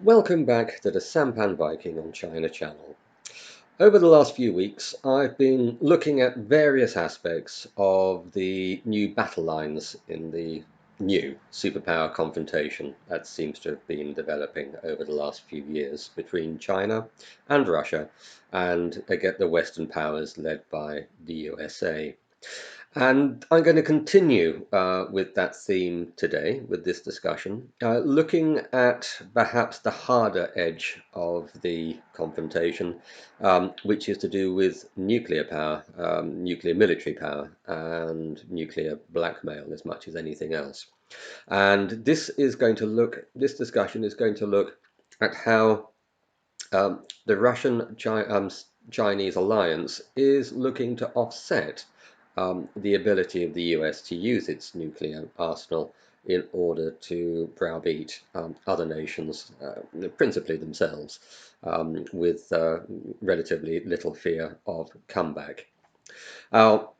Welcome back to the SampanViking on China channel. Over the last few weeks, I've been looking at various aspects of the new battle lines in the new superpower confrontation that seems to have been developing over the last few years between China and Russia, and again the Western powers led by the USA. And I'm going to continue with that theme today, with this discussion, looking at perhaps the harder edge of the confrontation, which is to do with nuclear power, nuclear military power, and nuclear blackmail as much as anything else. And this discussion is going to look at how the Russian-Chinese alliance is looking to offset the ability of the US to use its nuclear arsenal in order to browbeat other nations, principally themselves, with relatively little fear of comeback. Now,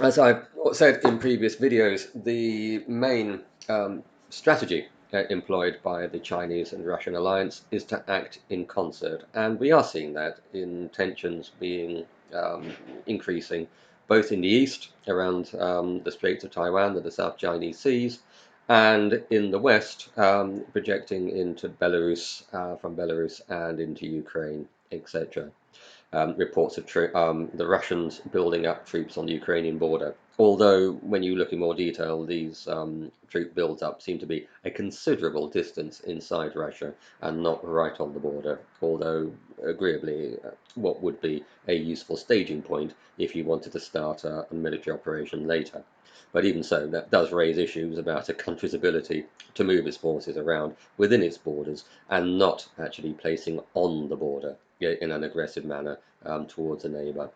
as I've said in previous videos, the main strategy employed by the Chinese and Russian alliance is to act in concert, and we are seeing that in tensions being increasing both in the east around the Straits of Taiwan and the South Chinese Seas, and in the west projecting into Belarus, from Belarus and into Ukraine, etc. Reports of the Russians building up troops on the Ukrainian border. Although, when you look in more detail, these troop build-up seem to be a considerable distance inside Russia and not right on the border, although, agreeably, what would be a useful staging point if you wanted to start a military operation later. But even so, that does raise issues about a country's ability to move its forces around within its borders and not actually placing on the border in an aggressive manner towards a neighbour.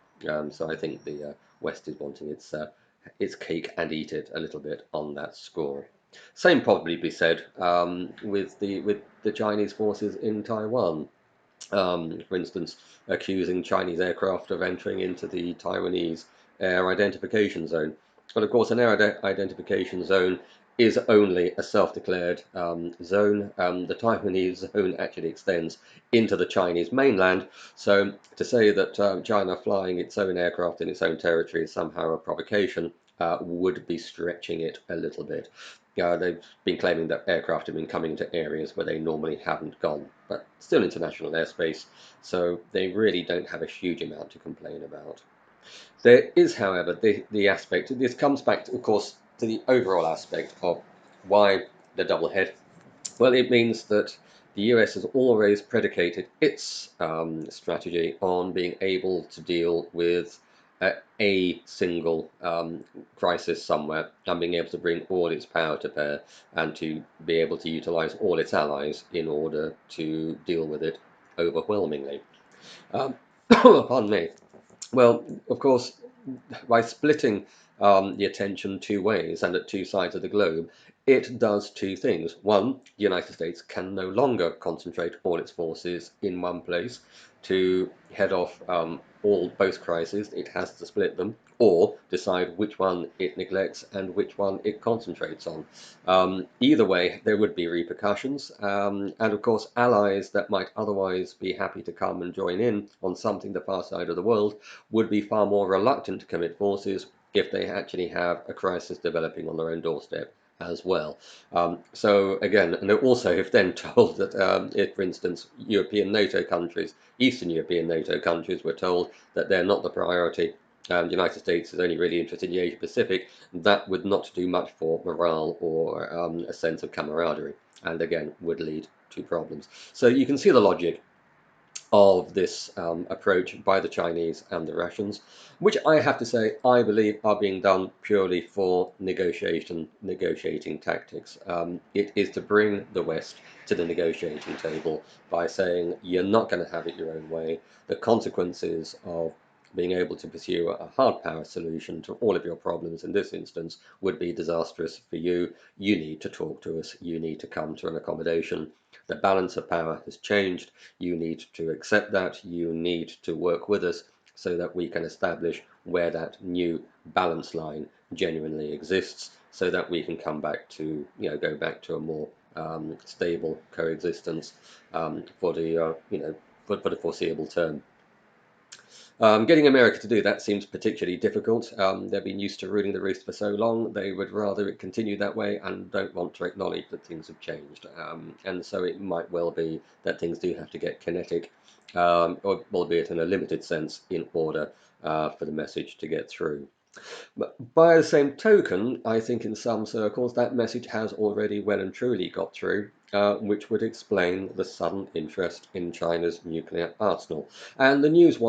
So I think the West is wanting its cake and eat it a little bit on that score. Same probably be said with the Chinese forces in Taiwan. For instance, accusing Chinese aircraft of entering into the Taiwanese air identification zone. But of course, an air identification zone is only a self-declared zone. The Taiwanese zone actually extends into the Chinese mainland. So to say that China flying its own aircraft in its own territory is somehow a provocation would be stretching it a little bit. They've been claiming that aircraft have been coming into areas where they normally haven't gone, but still international airspace, so they really don't have a huge amount to complain about. There is, however, the aspect, this comes back, of course, to the overall aspect of why the double head. Well, it means that the US has always predicated its strategy on being able to deal with a single crisis somewhere and being able to bring all its power to bear and to be able to utilize all its allies in order to deal with it overwhelmingly. Pardon me. Well, of course, by splitting the attention two ways and at two sides of the globe, it does two things. One, the United States can no longer concentrate all its forces in one place to head off both crises. It has to split them or decide which one it neglects and which one it concentrates on. Either way, there would be repercussions, and of course, allies that might otherwise be happy to come and join in on something the far side of the world would be far more reluctant to commit forces if they actually have a crisis developing on their own doorstep as well. So again, and also if then told that if, for instance, European NATO countries, Eastern European NATO countries were told that they're not the priority, the United States is only really interested in the Asia Pacific, that would not do much for morale or a sense of camaraderie, and again would lead to problems. So you can see the logic of this approach by the Chinese and the Russians, which I have to say I believe are being done purely for negotiating tactics. It is to bring the West to the negotiating table by saying you're not going to have it your own way. The consequences of being able to pursue a hard power solution to all of your problems in this instance would be disastrous for you. You need to talk to us. You need to come to an accommodation. The balance of power has changed. You need to accept that. You need to work with us so that we can establish where that new balance line genuinely exists, so that we can come back to, go back to a more stable coexistence for the for the foreseeable term. Getting America to do that seems particularly difficult. They've been used to ruling the roost for so long, they would rather it continue that way and don't want to acknowledge that things have changed. And so it might well be that things do have to get kinetic, albeit in a limited sense, in order for the message to get through. But by the same token, I think in some circles that message has already well and truly got through, which would explain the sudden interest in China's nuclear arsenal. And the news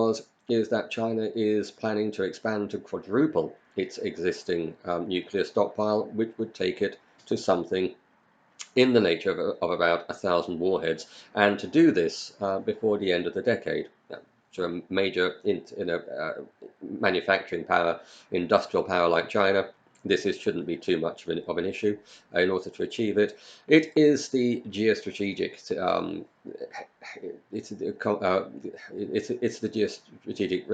is that China is planning to expand to quadruple its existing nuclear stockpile, which would take it to something in the nature of about 1,000 warheads, and to do this before the end of the decade. To a major manufacturing power, industrial power like China, shouldn't be too much of an issue. In order to achieve it, it is the geostrategic it's the geostrategic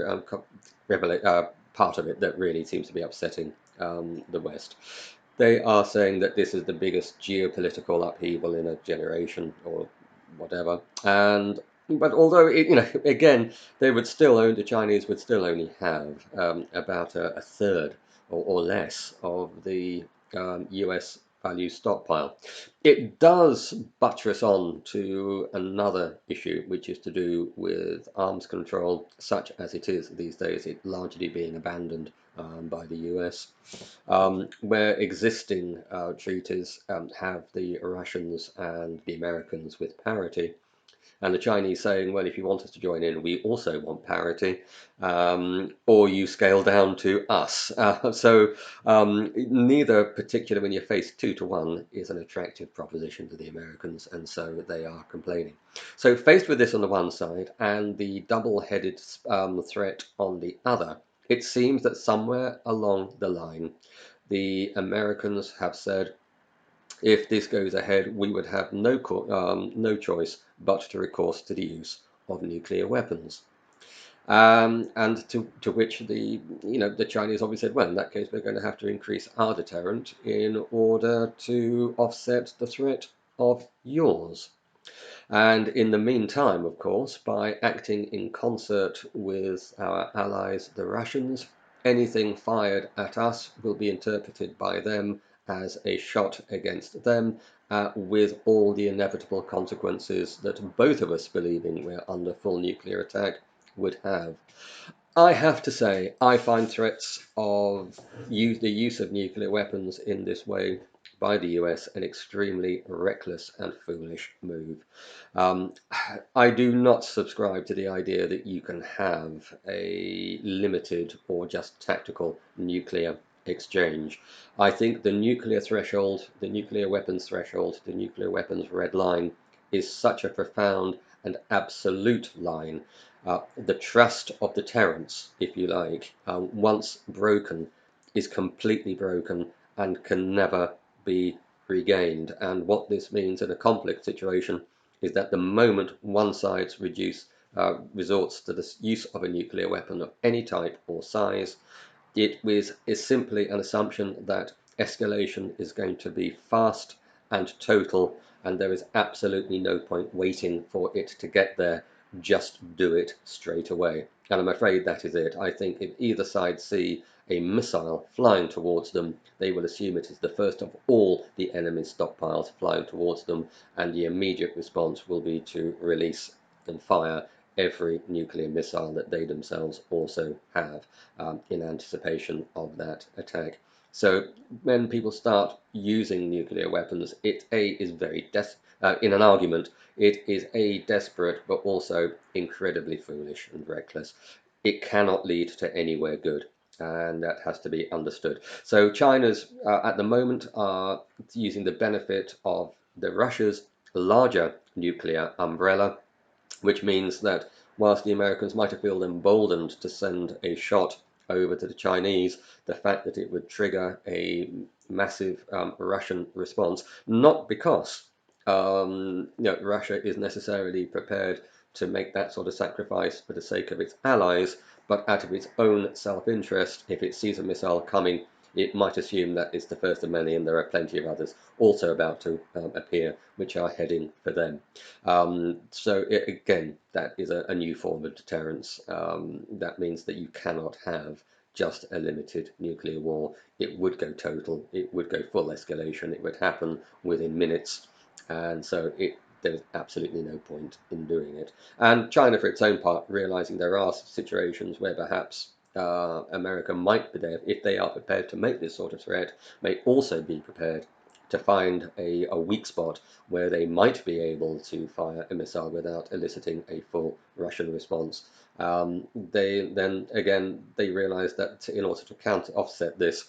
part of it that really seems to be upsetting the West. They are saying that this is the biggest geopolitical upheaval in a generation or whatever, and but although again, the Chinese would still only have about a third or less of the US value stockpile. It does buttress on to another issue, which is to do with arms control, such as it is these days, it largely being abandoned by the US, where existing treaties have the Russians and the Americans with parity, and the Chinese saying, well, if you want us to join in, we also want parity, or you scale down to us. Neither, particularly when you're faced 2-to-1, is an attractive proposition to the Americans, and so they are complaining. So faced with this on the one side and the double-headed threat on the other, it seems that somewhere along the line, the Americans have said, if this goes ahead, we would have no choice but to recourse to the use of nuclear weapons. And to which the Chinese obviously said, well, in that case, we're going to have to increase our deterrent in order to offset the threat of yours. And in the meantime, of course, by acting in concert with our allies, the Russians, anything fired at us will be interpreted by them as a shot against them, with all the inevitable consequences that both of us, believing we're under full nuclear attack, would have. I have to say, I find threats of the use of nuclear weapons in this way by the US an extremely reckless and foolish move. Um, I do not subscribe to the idea that you can have a limited or just tactical nuclear exchange. I think the nuclear threshold, the nuclear weapons threshold, the nuclear weapons red line is such a profound and absolute line. The trust of deterrence, if you like, once broken, is completely broken and can never be regained. And what this means in a conflict situation is that the moment one side resorts to the use of a nuclear weapon of any type or size, is simply an assumption that escalation is going to be fast and total, and there is absolutely no point waiting for it to get there. Just do it straight away. And I'm afraid that is it. I think if either side see a missile flying towards them, they will assume it is the first of all the enemy's stockpiles flying towards them, and the immediate response will be to release and fire every nuclear missile that they themselves also have, in anticipation of that attack. So when people start using nuclear weapons, it is very in an argument, it is desperate but also incredibly foolish and reckless. It cannot lead to anywhere good, and that has to be understood. So China's at the moment are using the benefit of the Russia's larger nuclear umbrella, which means that whilst the Americans might have felt emboldened to send a shot over to the Chinese, the fact that it would trigger a massive Russian response, not because Russia is necessarily prepared to make that sort of sacrifice for the sake of its allies, but out of its own self-interest, if it sees a missile coming it might assume that it's the first of many, and there are plenty of others also about to appear, which are heading for them. Again, that is a new form of deterrence. That means that you cannot have just a limited nuclear war. It would go total, it would go full escalation, it would happen within minutes, and so there's absolutely no point in doing it. And China, for its own part, realizing there are situations where perhaps America might be there, if they are prepared to make this sort of threat, may also be prepared to find a weak spot where they might be able to fire a missile without eliciting a full Russian response. They realize that in order to offset this,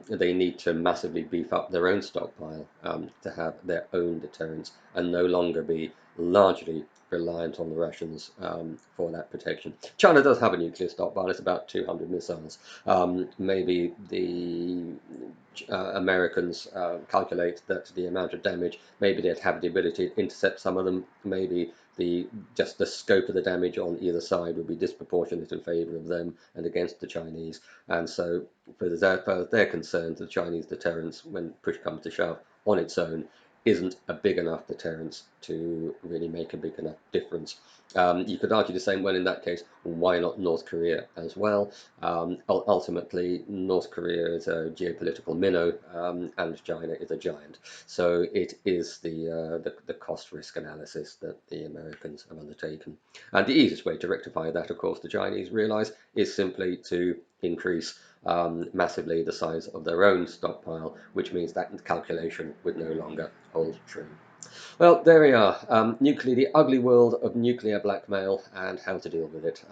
they need to massively beef up their own stockpile to have their own deterrence and no longer be largely reliant on the Russians for that protection. China does have a nuclear stockpile. It's about 200 missiles. Maybe the Americans calculate that the amount of damage, maybe they'd have the ability to intercept some of them. Maybe just the scope of the damage on either side would be disproportionate in favor of them and against the Chinese. And so, as far as they're concerned, the Chinese deterrence, when push comes to shove, on its own, isn't a big enough deterrence to really make a big enough difference. You could argue the same. Well, in that case, why not North Korea as well? Ultimately, North Korea is a geopolitical minnow, and China is a giant. So it is the cost-risk analysis that the Americans have undertaken. And the easiest way to rectify that, of course, the Chinese realise, is simply to increase massively the size of their own stockpile, which means that calculation would no longer hold true. Well, there we are. The ugly world of nuclear blackmail and how to deal with it.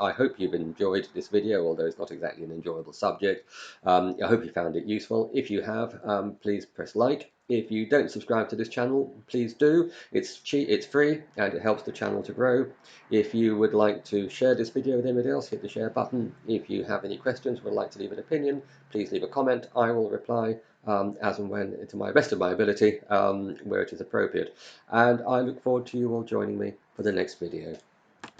I hope you've enjoyed this video, although it's not exactly an enjoyable subject. I hope you found it useful. If you have, please press like. If you don't subscribe to this channel, please do. It's cheap, it's free, and it helps the channel to grow. If you would like to share this video with anybody else, hit the share button. If you have any questions, would like to leave an opinion, please leave a comment. I will reply as and when, to my best of my ability, where it is appropriate. And I look forward to you all joining me for the next video.